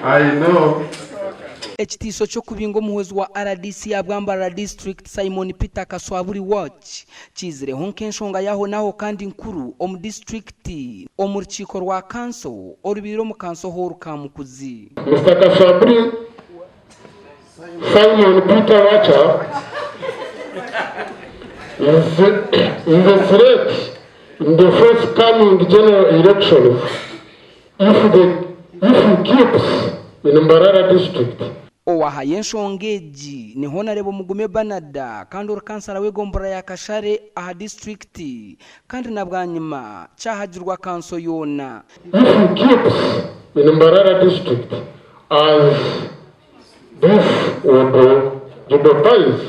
I know. Ekitiiso ky'okubinga omuhwezi wa RDC Abwambara District Simon Peter Kaswaburi Watch kizireho nk'enshonga yaho naho kandi nkuru omu district omu rukiiko rwa kanso orubire omu kanso h'oru Kamukuzi. Mr. Kaswaburi Simon Peter Wacha is a threat in the forthcoming general elections if he keeps in Mbarara district. Owahaye enshonga egi ni Honorable Mugume Banada kandi orukansara w'egombora ya Kashare aha district kandi na bwanyuma cyahagirwa kanso yona. If he keeps in Mbarara district as this would jeopardize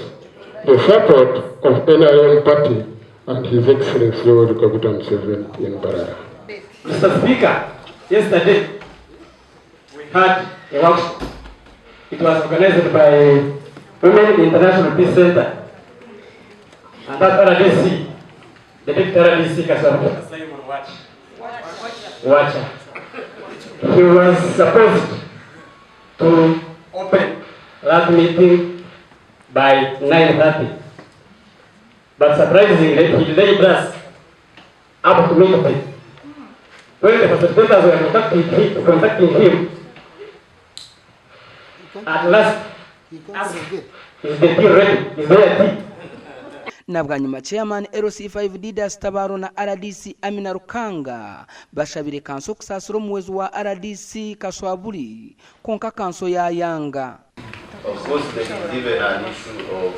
the support of NRM party and His Excellency Yoweri Kaguta Museveni in Mbarara. Mr. Speaker, yesterday we had a workshop. It was organized by Women International Peace Center and that RDC, the deputy RDC Kaswaburi Simon Wacha. He was supposed to open that meeting by 9:30, but surprisingly he delayed us up to midnight. When the facilitators were contacting him, at last, is the tea ready? Is there tea? Na bwanyuma chairman LC5 Didas Tabaro na RDC Amina Rukanga bashabire kanso kusasura omuhwezi wa RDC Kaswaburi konka kanso ya yanga. Of course, there is even an issue of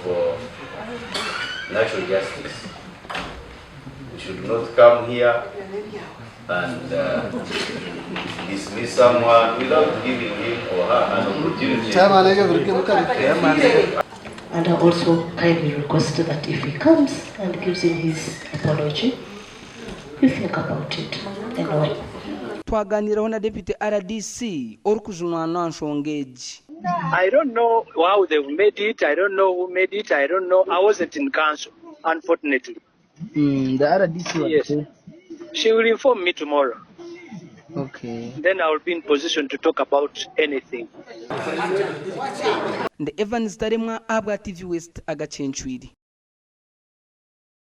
natural justice. We should not come here and dismiss someone without giving him or her an opportunity. And I also kindly request that if he comes and gives in his apology, you think about it. Anyway. Twaganiraho na Deputy RDC orukujunwa na nshonga egi. I don't know how they've made it. I don't know who made it. I don't know. I wasn't in council, unfortunately. The RDC. Yes. She will inform me tomorrow. Okay. Then I will be in position to talk about anything. The Evans Taremwa Abga TV West Agachenchwiri.